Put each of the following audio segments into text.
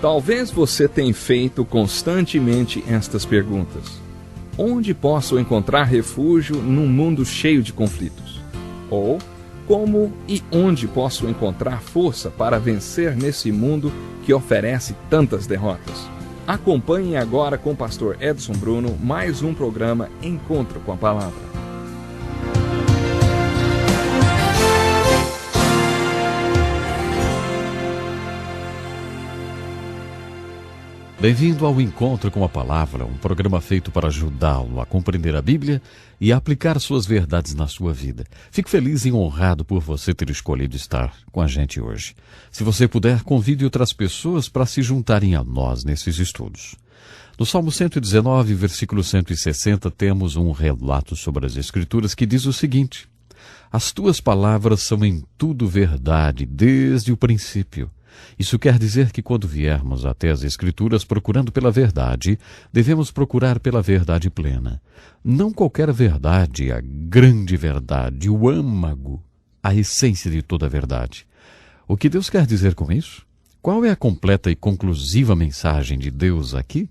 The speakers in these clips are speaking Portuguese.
Talvez você tenha feito constantemente estas perguntas. Onde posso encontrar refúgio num mundo cheio de conflitos? Ou, como e onde posso encontrar força para vencer nesse mundo que oferece tantas derrotas? Acompanhe agora com o pastor Edson Bruno mais um programa Encontro com a Palavra. Bem-vindo ao Encontro com a Palavra, um programa feito para ajudá-lo a compreender a Bíblia e a aplicar suas verdades na sua vida. Fico feliz e honrado por você ter escolhido estar com a gente hoje. Se você puder, convide outras pessoas para se juntarem a nós nesses estudos. No Salmo 119, versículo 160, temos um relato sobre as Escrituras que diz o seguinte: As tuas palavras são em tudo verdade, desde o princípio. Isso quer dizer que quando viermos até as Escrituras procurando pela verdade, devemos procurar pela verdade plena. Não qualquer verdade, a grande verdade, o âmago, a essência de toda a verdade. O que Deus quer dizer com isso? Qual é a completa e conclusiva mensagem de Deus aqui?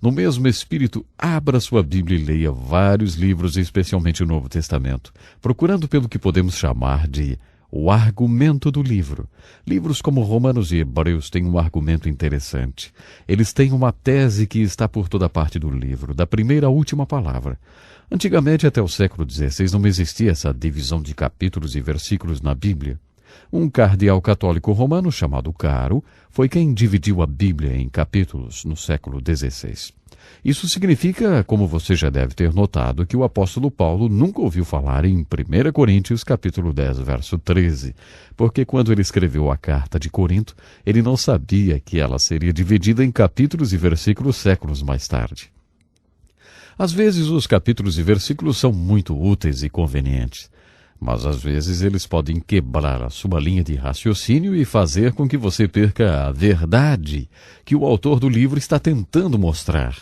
No mesmo espírito, abra sua Bíblia e leia vários livros, especialmente o Novo Testamento, procurando pelo que podemos chamar de o argumento do livro. Livros como Romanos e Hebreus têm um argumento interessante. Eles têm uma tese que está por toda parte do livro, da primeira à última palavra. Antigamente, até o século XVI, não existia essa divisão de capítulos e versículos na Bíblia. Um cardeal católico romano chamado Caro foi quem dividiu a Bíblia em capítulos no século XVI. Isso significa, como você já deve ter notado, que o apóstolo Paulo nunca ouviu falar em 1 Coríntios capítulo 10, verso 13, porque quando ele escreveu a carta de Corinto, ele não sabia que ela seria dividida em capítulos e versículos séculos mais tarde. Às vezes os capítulos e versículos são muito úteis e convenientes, mas às vezes eles podem quebrar a sua linha de raciocínio e fazer com que você perca a verdade que o autor do livro está tentando mostrar.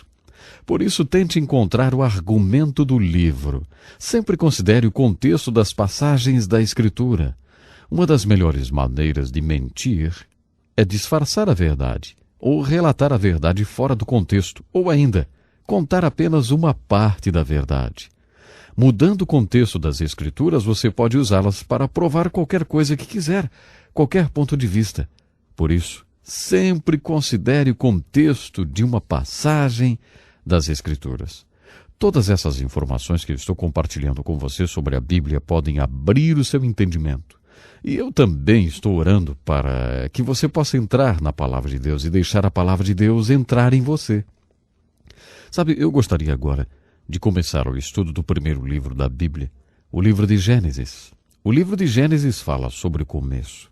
Por isso, tente encontrar o argumento do livro. Sempre considere o contexto das passagens da Escritura. Uma das melhores maneiras de mentir é disfarçar a verdade, ou relatar a verdade fora do contexto, ou ainda, contar apenas uma parte da verdade. Mudando o contexto das Escrituras, você pode usá-las para provar qualquer coisa que quiser, qualquer ponto de vista. Por isso, sempre considere o contexto de uma passagem das Escrituras. Todas essas informações que eu estou compartilhando com você sobre a Bíblia podem abrir o seu entendimento. E eu também estou orando para que você possa entrar na Palavra de Deus e deixar a Palavra de Deus entrar em você. Sabe, eu gostaria agora de começar o estudo do primeiro livro da Bíblia, o livro de Gênesis. O livro de Gênesis fala sobre o começo.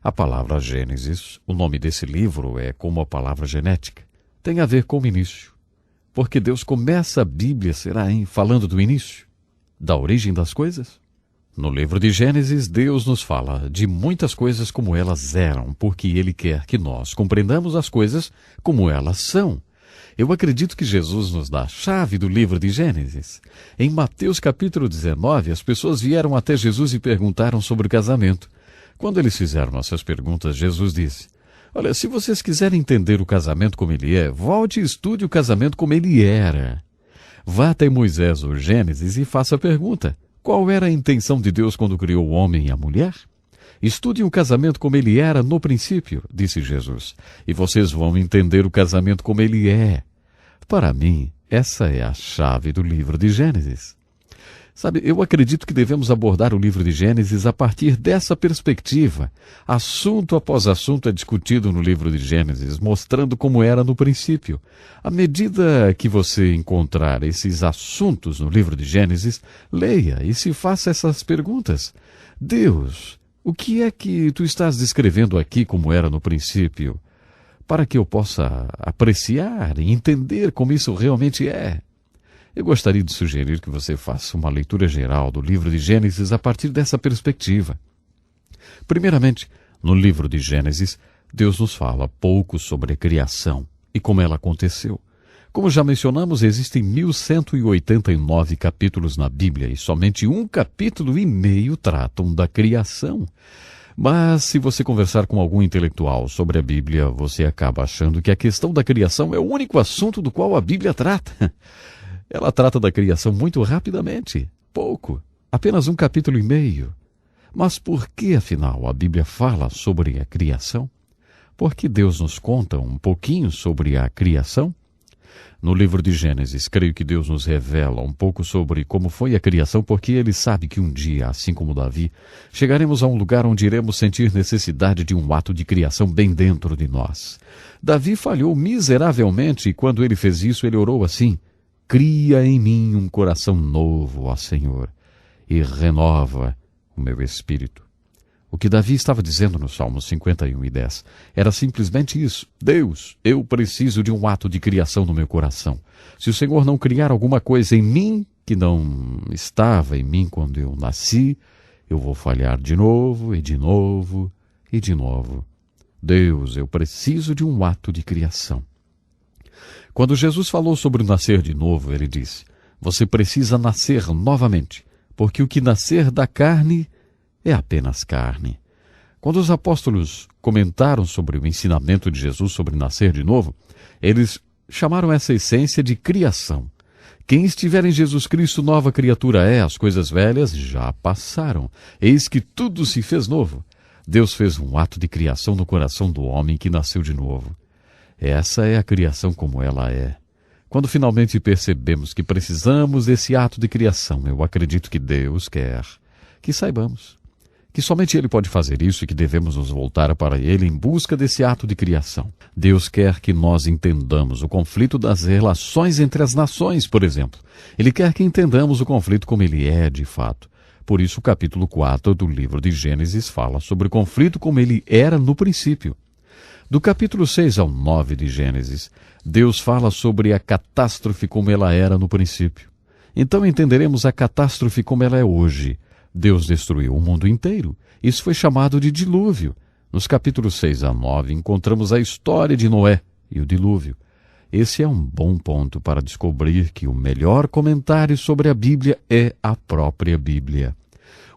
A palavra Gênesis, o nome desse livro é como a palavra genética. Tem a ver com o início. Porque Deus começa a Bíblia, falando do início, da origem das coisas. No livro de Gênesis, Deus nos fala de muitas coisas como elas eram, porque Ele quer que nós compreendamos as coisas como elas são. Eu acredito que Jesus nos dá a chave do livro de Gênesis. Em Mateus capítulo 19, as pessoas vieram até Jesus e perguntaram sobre o casamento. Quando eles fizeram essas perguntas, Jesus disse: Olha, se vocês quiserem entender o casamento como ele é, volte e estude o casamento como ele era. Vá até Moisés ou Gênesis e faça a pergunta: qual era a intenção de Deus quando criou o homem e a mulher? Estudem o casamento como ele era no princípio, disse Jesus, e vocês vão entender o casamento como ele é. Para mim, essa é a chave do livro de Gênesis. Sabe, eu acredito que devemos abordar o livro de Gênesis a partir dessa perspectiva. Assunto após assunto é discutido no livro de Gênesis, mostrando como era no princípio. À medida que você encontrar esses assuntos no livro de Gênesis, leia e se faça essas perguntas. Deus, o que é que tu estás descrevendo aqui como era no princípio? Para que eu possa apreciar e entender como isso realmente é. Eu gostaria de sugerir que você faça uma leitura geral do livro de Gênesis a partir dessa perspectiva. Primeiramente, no livro de Gênesis, Deus nos fala pouco sobre a criação e como ela aconteceu. Como já mencionamos, existem 1189 capítulos na Bíblia e somente 1,5 capítulos tratam da criação. Mas se você conversar com algum intelectual sobre a Bíblia, você acaba achando que a questão da criação é o único assunto do qual a Bíblia trata. Ela trata da criação muito rapidamente, pouco, apenas 1,5 capítulos. Mas por que, afinal, a Bíblia fala sobre a criação? Por que Deus nos conta um pouquinho sobre a criação? No livro de Gênesis, creio que Deus nos revela um pouco sobre como foi a criação, porque Ele sabe que um dia, assim como Davi, chegaremos a um lugar onde iremos sentir necessidade de um ato de criação bem dentro de nós. Davi falhou miseravelmente e quando ele fez isso, ele orou assim: cria em mim um coração novo, ó Senhor, e renova o meu espírito. O que Davi estava dizendo no Salmo 51:10 era simplesmente isso: Deus, eu preciso de um ato de criação no meu coração. Se o Senhor não criar alguma coisa em mim que não estava em mim quando eu nasci, eu vou falhar de novo e de novo e de novo. Deus, eu preciso de um ato de criação. Quando Jesus falou sobre o nascer de novo, ele disse: você precisa nascer novamente, porque o que nascer da carne é apenas carne. Quando os apóstolos comentaram sobre o ensinamento de Jesus sobre nascer de novo, eles chamaram essa essência de criação. Quem estiver em Jesus Cristo, nova criatura é, as coisas velhas já passaram. Eis que tudo se fez novo. Deus fez um ato de criação no coração do homem que nasceu de novo. Essa é a criação como ela é. Quando finalmente percebemos que precisamos desse ato de criação, eu acredito que Deus quer que saibamos que somente Ele pode fazer isso e que devemos nos voltar para Ele em busca desse ato de criação. Deus quer que nós entendamos o conflito das relações entre as nações, por exemplo. Ele quer que entendamos o conflito como ele é de fato. Por isso o capítulo 4 do livro de Gênesis fala sobre o conflito como ele era no princípio. Do capítulo 6 ao 9 de Gênesis, Deus fala sobre a catástrofe como ela era no princípio. Então entenderemos a catástrofe como ela é hoje. Deus destruiu o mundo inteiro. Isso foi chamado de dilúvio. Nos capítulos 6 a 9 encontramos a história de Noé e o dilúvio. Esse é um bom ponto para descobrir que o melhor comentário sobre a Bíblia é a própria Bíblia.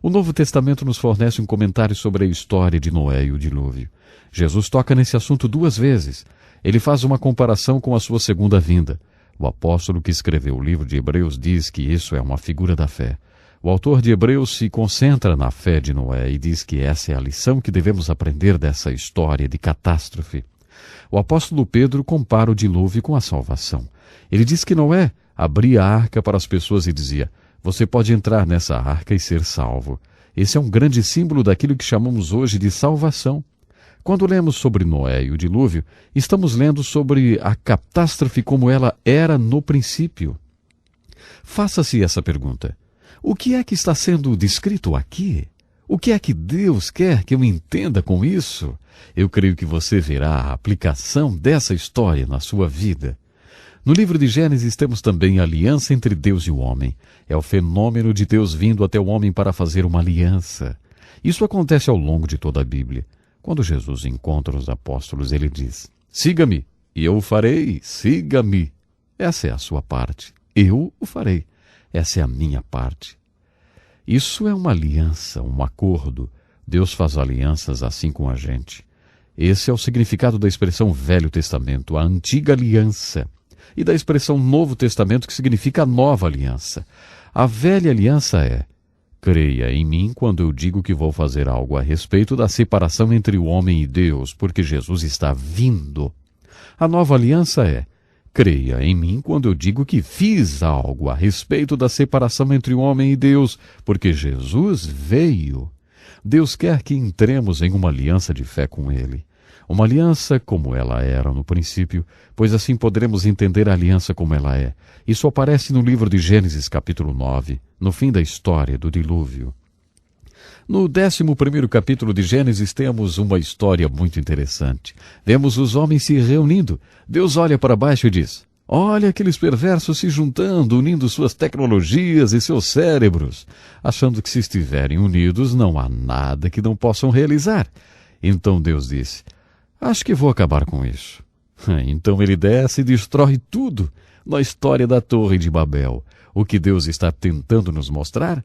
O Novo Testamento nos fornece um comentário sobre a história de Noé e o dilúvio. Jesus toca nesse assunto 2 vezes. Ele faz uma comparação com a sua segunda vinda. O apóstolo que escreveu o livro de Hebreus diz que isso é uma figura da fé. O autor de Hebreus se concentra na fé de Noé e diz que essa é a lição que devemos aprender dessa história de catástrofe. O apóstolo Pedro compara o dilúvio com a salvação. Ele diz que Noé abria a arca para as pessoas e dizia: você pode entrar nessa arca e ser salvo. Esse é um grande símbolo daquilo que chamamos hoje de salvação. Quando lemos sobre Noé e o dilúvio, estamos lendo sobre a catástrofe como ela era no princípio. Faça-se essa pergunta: o que é que está sendo descrito aqui? O que é que Deus quer que eu entenda com isso? Eu creio que você verá a aplicação dessa história na sua vida. No livro de Gênesis temos também a aliança entre Deus e o homem. É o fenômeno de Deus vindo até o homem para fazer uma aliança. Isso acontece ao longo de toda a Bíblia. Quando Jesus encontra os apóstolos, ele diz: siga-me, e eu o farei, siga-me. Essa é a sua parte. Eu o farei. Essa é a minha parte. Isso é uma aliança, um acordo. Deus faz alianças assim com a gente. Esse é o significado da expressão Velho Testamento, a antiga aliança, e da expressão Novo Testamento, que significa a nova aliança. A velha aliança é: creia em mim quando eu digo que vou fazer algo a respeito da separação entre o homem e Deus, porque Jesus está vindo. A nova aliança é: creia em mim quando eu digo que fiz algo a respeito da separação entre o homem e Deus, porque Jesus veio. Deus quer que entremos em uma aliança de fé com Ele. Uma aliança como ela era no princípio, pois assim poderemos entender a aliança como ela é. Isso aparece no livro de Gênesis capítulo 9, no fim da história do dilúvio. No 11º capítulo de Gênesis temos uma história muito interessante. Vemos os homens se reunindo. Deus olha para baixo e diz: olha aqueles perversos se juntando, unindo suas tecnologias e seus cérebros, achando que se estiverem unidos não há nada que não possam realizar. Então Deus disse: acho que vou acabar com isso. Então ele desce e destrói tudo. Na história da Torre de Babel, o que Deus está tentando nos mostrar?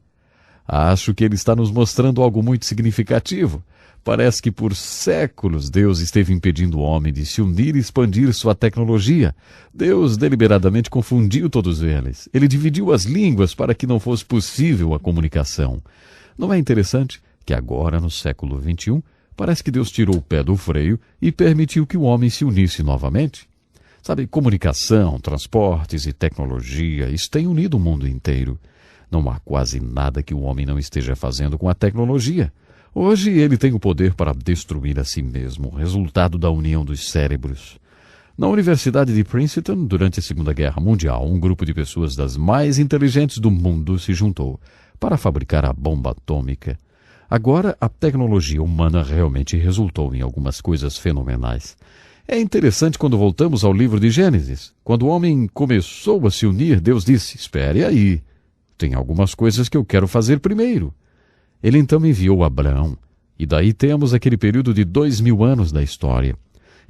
Acho que ele está nos mostrando algo muito significativo. Parece que por séculos Deus esteve impedindo o homem de se unir e expandir sua tecnologia. Deus deliberadamente confundiu todos eles. Ele dividiu as línguas para que não fosse possível a comunicação. Não é interessante que agora, no século XXI, parece que Deus tirou o pé do freio e permitiu que o homem se unisse novamente? Sabe, comunicação, transportes e tecnologia, isso tem unido o mundo inteiro. Não há quase nada que o homem não esteja fazendo com a tecnologia. Hoje ele tem o poder para destruir a si mesmo, resultado da união dos cérebros. Na Universidade de Princeton, durante a Segunda Guerra Mundial, um grupo de pessoas das mais inteligentes do mundo se juntou para fabricar a bomba atômica. Agora, a tecnologia humana realmente resultou em algumas coisas fenomenais. É interessante quando voltamos ao livro de Gênesis. Quando o homem começou a se unir, Deus disse, espere aí, tem algumas coisas que eu quero fazer primeiro. Ele então enviou Abraão, e daí temos aquele período de 2000 anos da história.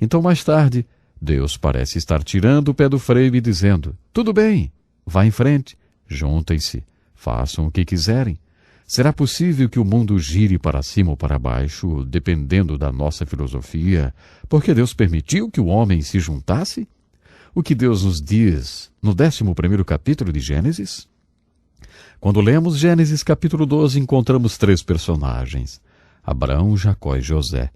Então, mais tarde, Deus parece estar tirando o pé do freio e dizendo, tudo bem, vá em frente, juntem-se, façam o que quiserem. Será possível que o mundo gire para cima ou para baixo, dependendo da nossa filosofia, porque Deus permitiu que o homem se juntasse? O que Deus nos diz no 11º capítulo de Gênesis? Quando lemos Gênesis capítulo 12, encontramos 3 personagens, Abraão, Jacó e José.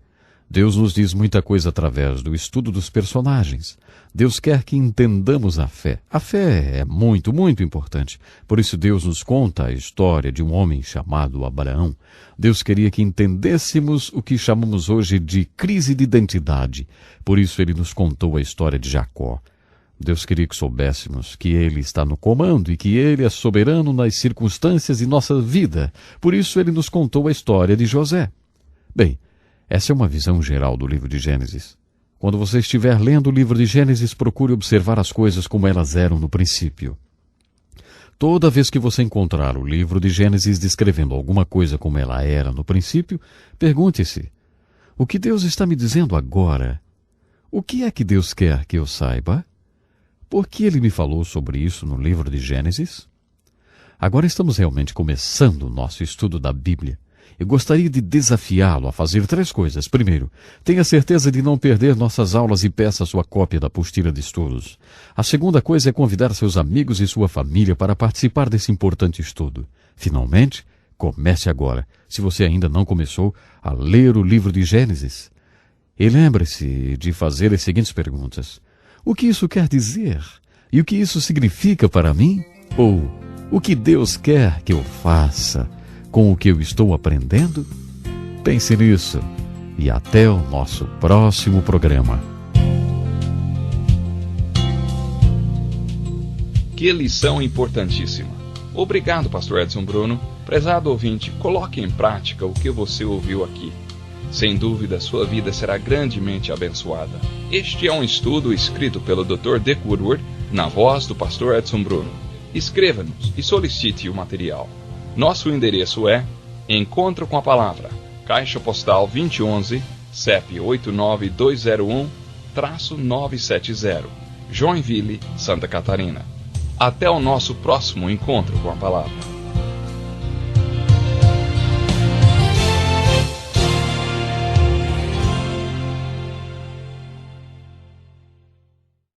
Deus nos diz muita coisa através do estudo dos personagens. Deus quer que entendamos a fé. A fé é muito, muito importante. Por isso Deus nos conta a história de um homem chamado Abraão. Deus queria que entendêssemos o que chamamos hoje de crise de identidade. Por isso ele nos contou a história de Jacó. Deus queria que soubéssemos que Ele está no comando e que Ele é soberano nas circunstâncias de nossa vida. Por isso Ele nos contou a história de José. Bem, essa é uma visão geral do livro de Gênesis. Quando você estiver lendo o livro de Gênesis, procure observar as coisas como elas eram no princípio. Toda vez que você encontrar o livro de Gênesis descrevendo alguma coisa como ela era no princípio, pergunte-se, o que Deus está me dizendo agora? O que é que Deus quer que eu saiba? Por que ele me falou sobre isso no livro de Gênesis? Agora estamos realmente começando o nosso estudo da Bíblia. Eu gostaria de desafiá-lo a fazer 3 coisas. Primeiro, tenha certeza de não perder nossas aulas e peça sua cópia da apostila de estudos. A segunda coisa é convidar seus amigos e sua família para participar desse importante estudo. Finalmente, comece agora, se você ainda não começou, a ler o livro de Gênesis. E lembre-se de fazer as seguintes perguntas. O que isso quer dizer? E o que isso significa para mim? Ou, o que Deus quer que eu faça com o que eu estou aprendendo? Pense nisso e até o nosso próximo programa. Que lição importantíssima. Obrigado, Pastor Edson Bruno. Prezado ouvinte, coloque em prática o que você ouviu aqui. Sem dúvida, sua vida será grandemente abençoada. Este é um estudo escrito pelo Dr. Dick Woodward, na voz do Pastor Edson Bruno. Escreva-nos e solicite o material. Nosso endereço é Encontro com a Palavra, Caixa Postal 2011, CEP 89201-970, Joinville, Santa Catarina. Até o nosso próximo Encontro com a Palavra.